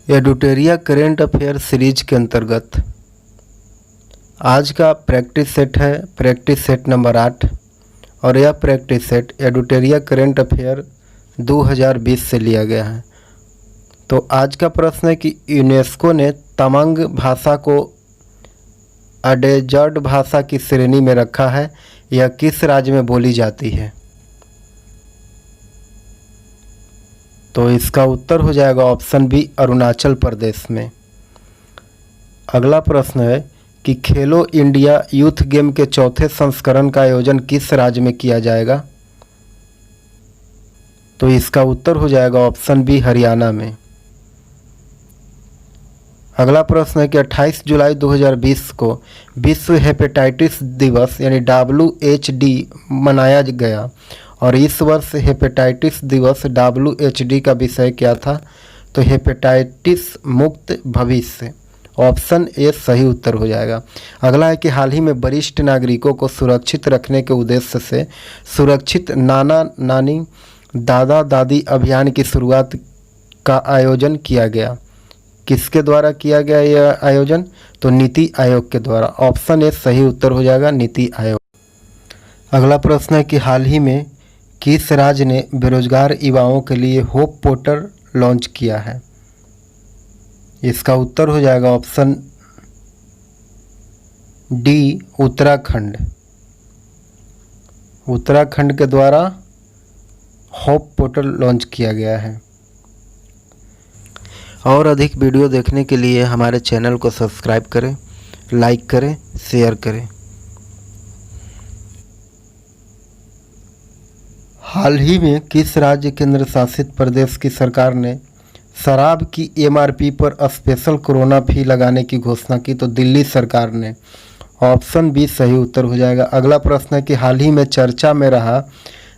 एडुटेरिया current affair series के अंतर्गत आज का प्रैक्टिस सेट है प्रैक्टिस सेट नंबर 8 और यह प्रैक्टिस सेट एडुटेरिया करेंट अफेयर 2020 से लिया गया है। तो आज का प्रश्न है कि यूनेस्को ने तमांग भाषा को अडेजर्ड भाषा की श्रेणी में रखा है। यह किस राज्य में बोली जाती है? तो इसका उत्तर हो जाएगा ऑप्शन बी, अरुणाचल प्रदेश में। अगला प्रश्न है कि खेलो इंडिया यूथ गेम के चौथे संस्करण का आयोजन किस राज्य में किया जाएगा? तो इसका उत्तर हो जाएगा ऑप्शन बी, हरियाणा में। अगला प्रश्न है कि 28 जुलाई 2020 को विश्व हेपेटाइटिस दिवस यानी WHD मनाया गया और इस वर्ष हेपेटाइटिस दिवस WHD का विषय क्या था? तो हेपेटाइटिस मुक्त भविष्य। ऑप्शन ए सही उत्तर हो जाएगा। अगला है कि हाल ही में वरिष्ठ नागरिकों को सुरक्षित रखने के उद्देश्य से सुरक्षित नाना नानी दादा दादी अभियान की शुरुआत का आयोजन किया गया। किसके द्वारा किया गया यह आयोजन? तो नीति आयोग के द्वारा। ऑप्शन ए सही उत्तर हो जाएगा, नीति आयोग। अगला प्रश्न है कि हाल ही में किस राज्य ने बेरोजगार युवाओं के लिए होप पोर्टल लॉन्च किया है? इसका उत्तर हो जाएगा ऑप्शन डी, उत्तराखंड। उत्तराखंड के द्वारा होप पोर्टल लॉन्च किया गया है। और अधिक वीडियो देखने के लिए हमारे चैनल को सब्सक्राइब करें, लाइक करें, शेयर करें। हाल ही में किस राज्य केंद्र शासित प्रदेश की सरकार ने शराब की MRP पर स्पेशल कोरोना फी लगाने की घोषणा की? तो दिल्ली सरकार ने। ऑप्शन बी सही उत्तर हो जाएगा। अगला प्रश्न है कि हाल ही में चर्चा में रहा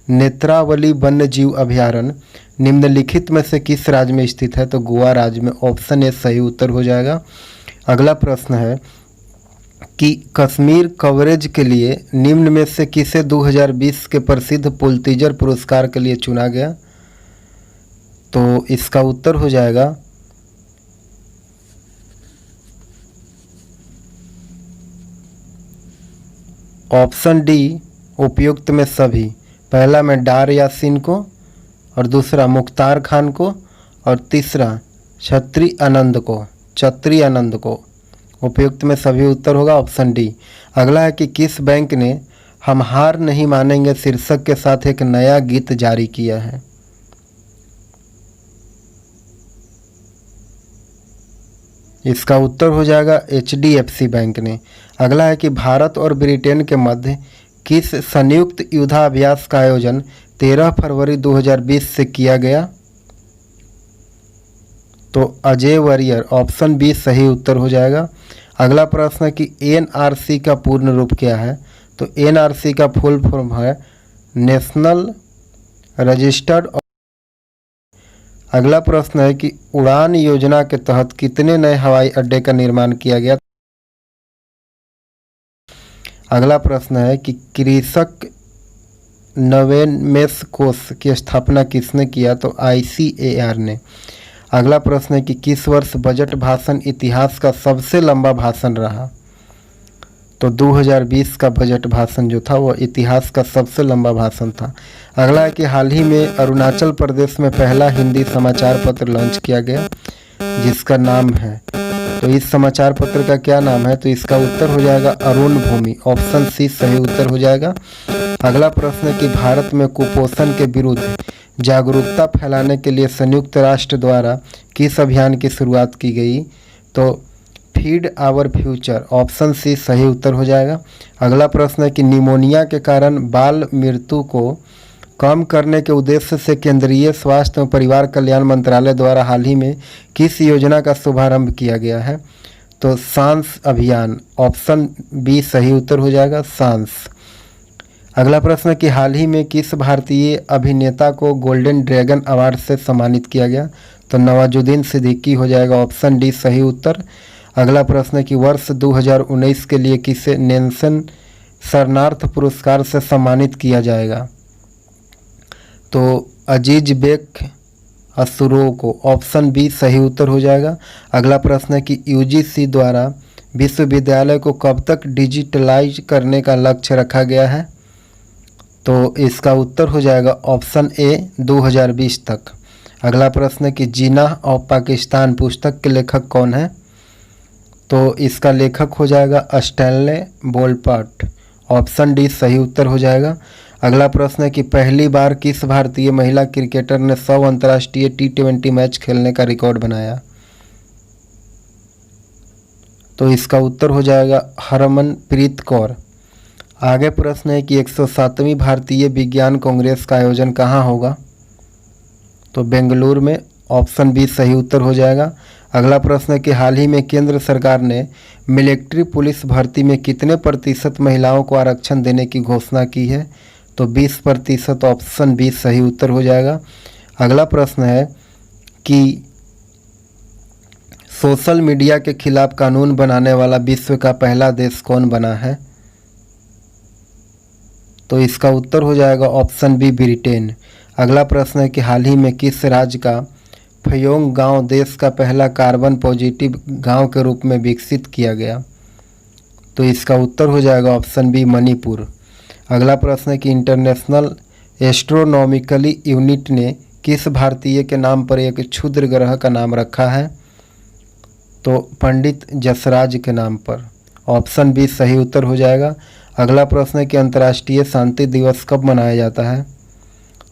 नेत्रावली वन्यजीव अभयारण्य निम्नलिखित में से किस राज्य में स्थित है? तो गोवा राज्य में। ऑप्शन ए सही उत्तर हो जाएगा। अगला प्रश्न है कि कश्मीर कवरेज के लिए निम्न में से किसे 2020 के प्रसिद्ध पुलित्जर पुरस्कार के लिए चुना गया? तो इसका उत्तर हो जाएगा ऑप्शन डी, उपयुक्त में सभी। पहला में डार यासीन को और दूसरा मुख्तार खान को और तीसरा छत्री आनंद को। उपयुक्त में सभी उत्तर होगा ऑप्शन डी। अगला है कि किस बैंक ने हम हार नहीं मानेंगे शीर्षक के साथ एक नया गीत जारी किया है? इसका उत्तर हो जाएगा HDFC बैंक ने। अगला है कि भारत और ब्रिटेन के मध्य किस संयुक्त युद्धाभ्यास का आयोजन 13 फरवरी 2020 से किया गया? तो अजय वॉरियर। ऑप्शन बी सही उत्तर हो जाएगा। अगला प्रश्न है कि NRC का पूर्ण रूप क्या है? तो NRC का फुल फॉर्म है नेशनल रजिस्टर्ड। अगला प्रश्न है कि उड़ान योजना के तहत कितने नए हवाई अड्डे का निर्माण किया गया? अगला प्रश्न है कि कृषक नवोन्मेष कोष की स्थापना किसने किया? तो ICAR ने। अगला प्रश्न है कि किस वर्ष बजट भाषण इतिहास का सबसे लंबा भाषण रहा? तो 2020 का बजट भाषण जो था वो इतिहास का सबसे लंबा भाषण था। अगला है कि हाल ही में अरुणाचल प्रदेश में पहला हिंदी समाचार पत्र लॉन्च किया गया जिसका नाम है, तो इस समाचार पत्र का क्या नाम है? तो इसका उत्तर हो जाएगा अरुण भूमि। ऑप्शन सी सही उत्तर हो जाएगा। अगला प्रश्न है कि भारत में कुपोषण के विरुद्ध जागरूकता फैलाने के लिए संयुक्त राष्ट्र द्वारा किस अभियान की शुरुआत की गई? तो feed our future. Option C सही उत्तर हो जाएगा। अगला प्रश्न है कि निमोनिया के कारण बाल मृत्यु को कम करने के उद्देश्य से केंद्रीय स्वास्थ्य एवं परिवार कल्याण मंत्रालय द्वारा हाल ही में किस योजना का शुभारंभ किया गया है? तो सांस अभियान। ऑप्शन बी सही उत्तर हो जाएगा, सांस। अगला प्रश्न है कि हाल ही में किस भारतीय अभिनेता को गोल्डन ड्रैगन अवार्ड से सम्मानित किया गया? तो नवाजुद्दीन सिद्दीकी हो जाएगा। ऑप्शन डी सही उत्तर। अगला प्रश्न है कि वर्ष 2019 के लिए किसे नेल्सन शरणार्थ पुरस्कार से सम्मानित किया जाएगा? तो अजीज बेक असुरों को। ऑप्शन बी सही उत्तर हो जाएगा। अगला प्रश्न है कि यूजीसी द्वारा विश्वविद्यालय को कब तक डिजिटलाइज करने का लक्ष्य रखा गया है? तो इसका उत्तर हो जाएगा ऑप्शन ए 2020 तक। अगला प्रश्न है कि जिनाह ऑफ पाकिस्तान पुस्तक के लेखक कौन है? तो इसका लेखक हो जाएगा स्टैनले बोलपार्ट। ऑप्शन डी सही उत्तर हो जाएगा। अगला प्रश्न है कि पहली बार किस भारतीय महिला क्रिकेटर ने 100 अंतर्राष्ट्रीय T20 मैच खेलने का रिकॉर्ड बनाया? तो इसका उत्तर हो जाएगा हरमनप्रीत कौर। आगे प्रश्न है कि 107वीं भारतीय विज्ञान कांग्रेस का आयोजन कहाँ होगा? तो बेंगलुरु में। ऑप्शन बी सही उत्तर हो जाएगा। अगला प्रश्न है कि हाल ही में केंद्र सरकार ने मिलिट्री पुलिस भर्ती में कितने प्रतिशत महिलाओं को आरक्षण देने की घोषणा की है? तो 20%। ऑप्शन बी सही उत्तर हो जाएगा। अगला प्रश्न है कि सोशल मीडिया के खिलाफ कानून बनाने वाला विश्व का पहला देश कौन बना है? तो इसका उत्तर हो जाएगा ऑप्शन बी ब्रिटेन। अगला प्रश्न है कि हाल ही में किस राज्य का फयोंग गांव देश का पहला कार्बन पॉजिटिव गांव के रूप में विकसित किया गया? तो इसका उत्तर हो जाएगा ऑप्शन बी मणिपुर। अगला प्रश्न है कि इंटरनेशनल एस्ट्रोनॉमिकली यूनिट ने किस भारतीय के नाम पर एक क्षुद्र ग्रह का नाम रखा है? तो पंडित जसराज के नाम पर। ऑप्शन बी सही उत्तर हो जाएगा। अगला प्रश्न है कि अंतर्राष्ट्रीय शांति दिवस कब मनाया जाता है?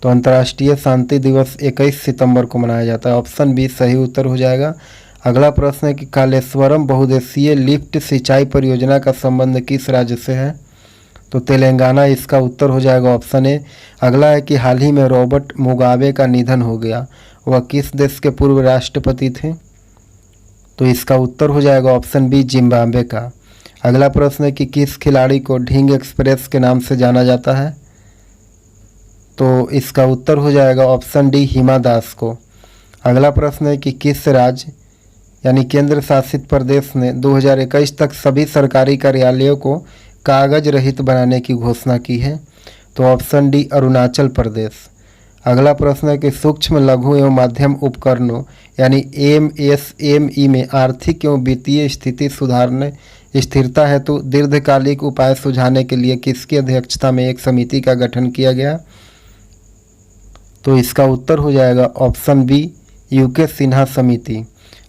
तो अंतर्राष्ट्रीय शांति दिवस 21 सितंबर को मनाया जाता है। ऑप्शन बी सही उत्तर हो जाएगा। अगला प्रश्न है कि कालेश्वरम बहुउद्देशीय लिफ्ट सिंचाई परियोजना का संबंध किस राज्य से है? तो तेलंगाना इसका उत्तर हो जाएगा ऑप्शन ए। अगला है कि हाल ही में रॉबर्ट मुगाबे का निधन हो गया, वह किस देश के पूर्व राष्ट्रपति थे? तो इसका उत्तर हो जाएगा ऑप्शन बी जिम्बाब्वे का। अगला प्रश्न है कि किस खिलाड़ी को ढींग एक्सप्रेस के नाम से जाना जाता है? तो इसका उत्तर हो जाएगा ऑप्शन डी हिमा दास को। अगला प्रश्न है कि किस राज्य यानी केंद्र शासित प्रदेश ने 2021 तक सभी सरकारी कार्यालयों को कागज रहित बनाने की घोषणा की है? तो ऑप्शन डी अरुणाचल प्रदेश। अगला प्रश्न है कि सूक्ष्म लघु एवं मध्यम उपकरणों यानी MSME में आर्थिक एवं वित्तीय स्थिति सुधारने स्थिरता हेतु दीर्घकालिक उपाय सुझाने के लिए किसकी अध्यक्षता में एक समिति का गठन किया गया? तो इसका उत्तर हो जाएगा ऑप्शन बी यूके सिन्हा समिति।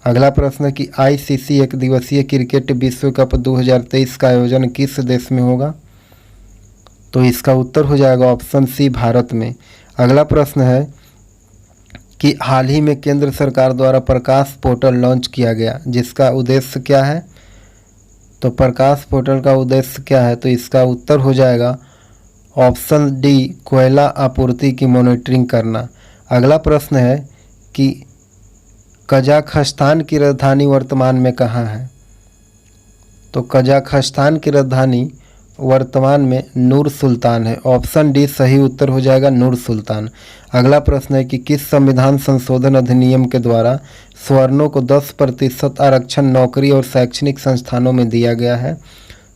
अगला प्रश्न है कि ICC एक दिवसीय क्रिकेट विश्व कप 2023 का आयोजन किस देश में होगा? तो इसका उत्तर हो जाएगा ऑप्शन सी भारत में। अगला प्रश्न है कि हाल ही में केंद्र सरकार द्वारा प्रकाश पोर्टल लॉन्च किया गया, जिसका उद्देश्य क्या है? तो प्रकाश पोर्टल का उद्देश्य क्या है? तो इसका उत्तर हो जाएगा ऑप्शन डी कोयला आपूर्ति की मॉनिटरिंग करना। अगला प्रश्न है कि कजाखस्तान की राजधानी वर्तमान में कहाँ है? तो कजाखस्तान की राजधानी वर्तमान में नूर सुल्तान है। ऑप्शन डी सही उत्तर हो जाएगा नूर सुल्तान। अगला प्रश्न है कि किस संविधान संशोधन अधिनियम के द्वारा सवर्णों को 10% आरक्षण नौकरी और शैक्षणिक संस्थानों में दिया गया है?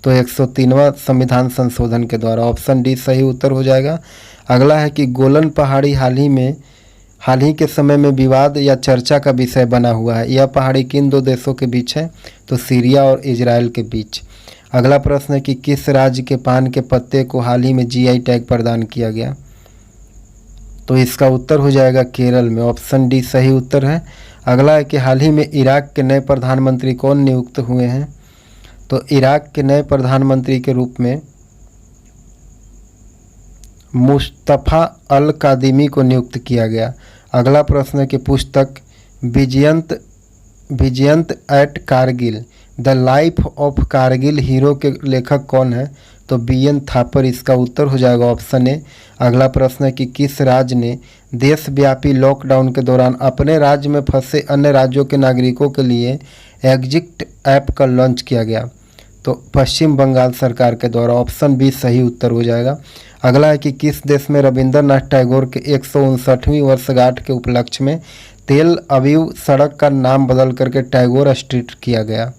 तो 103वां संविधान संशोधन के द्वारा। ऑप्शन डी सही उत्तर हो जाएगा। अगला है कि गोलन पहाड़ी हाल ही के समय में विवाद या चर्चा का विषय बना हुआ है। यह पहाड़ी किन दो देशों के बीच है? तो सीरिया और इजराइल के बीच। अगला प्रश्न है कि किस राज्य के पान के पत्ते को हाल ही में GI टैग प्रदान किया गया? तो इसका उत्तर हो जाएगा केरल में। ऑप्शन डी सही उत्तर है। अगला है कि हाल ही में इराक के नए प्रधानमंत्री कौन नियुक्त हुए हैं? तो इराक के नए प्रधानमंत्री के रूप में मुस्तफ़ा अल कादिमी को नियुक्त किया गया। अगला प्रश्न है कि पुस्तक Vijayant at Kargil the life of Kargil hero के लेखक कौन है? तो BN थापर इसका उत्तर हो जाएगा ऑप्शन ए। अगला प्रश्न है कि किस राज्य ने देशव्यापी लॉकडाउन के दौरान अपने राज्य में फंसे अन्य राज्यों के नागरिकों के लिए एग्जिट ऐप का लॉन्च किया गया? तो पश्चिम बंगाल सरकार के द्वारा। ऑप्शन बी सही उत्तर हो जाएगा। अगला है कि किस देश में रविंद्रनाथ टैगोर के 159वीं वर्षगांठ के उपलक्ष्य में तेल अवीव सड़क का नाम बदल करके टैगोर स्ट्रीट किया गया?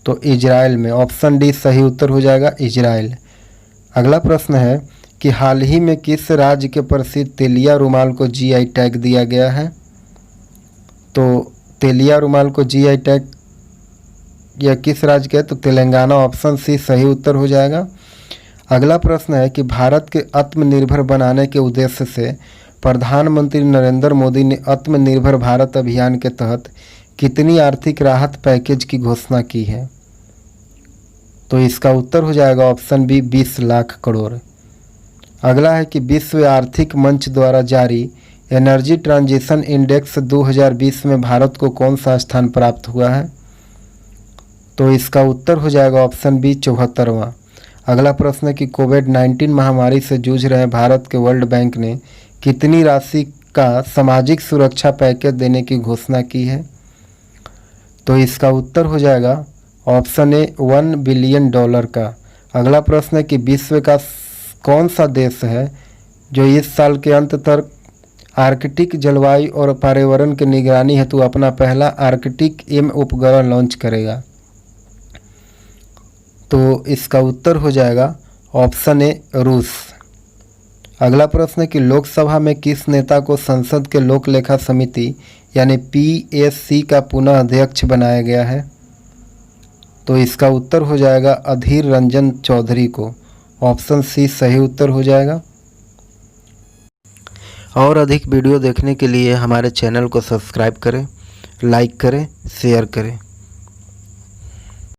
तो इजराइल में। ऑप्शन डी सही उत्तर हो जाएगा इजराइल। अगला प्रश्न है कि हाल ही में किस राज्य के प्रसिद्ध तेलिया रुमाल को GI टैग दिया गया है? तो तेलिया रुमाल को जीआई टैग यह किस राज्य के? तो तेलंगाना, ऑप्शन सी सही उत्तर हो जाएगा। अगला प्रश्न है कि भारत के आत्मनिर्भर बनाने के उद्देश्य से प्रधानमंत्री नरेंद्र मोदी ने आत्मनिर्भर भारत अभियान के तहत कितनी आर्थिक राहत पैकेज की घोषणा की है? तो इसका उत्तर हो जाएगा ऑप्शन बी 20 लाख करोड़। अगला है कि विश्व आर्थिक मंच द्वारा जारी एनर्जी ट्रांजिशन इंडेक्स 2020 में भारत को कौन सा स्थान प्राप्त हुआ है? तो इसका उत्तर हो जाएगा ऑप्शन बी 74वां। अगला प्रश्न है कि कोविड-19 महामारी से जूझ रहे भारत के वर्ल्ड बैंक ने कितनी राशि का सामाजिक सुरक्षा पैकेज देने की घोषणा की है? तो इसका उत्तर हो जाएगा ऑप्शन ए $1 बिलियन का। अगला प्रश्न है कि विश्व का कौन सा देश है जो इस साल के अंत तक आर्कटिक जलवायु और पर्यावरण की निगरानी हेतु अपना पहला आर्कटिक एम उपग्रह लॉन्च करेगा? तो इसका उत्तर हो जाएगा ऑप्शन ए रूस। अगला प्रश्न है कि लोकसभा में किस नेता को संसद के लोक लेखा समिति यानी पीएससी का पुनः अध्यक्ष बनाया गया है? तो इसका उत्तर हो जाएगा अधीर रंजन चौधरी को। ऑप्शन सी सही उत्तर हो जाएगा। और अधिक वीडियो देखने के लिए हमारे चैनल को सब्सक्राइब करें, लाइक करें, शेयर करें।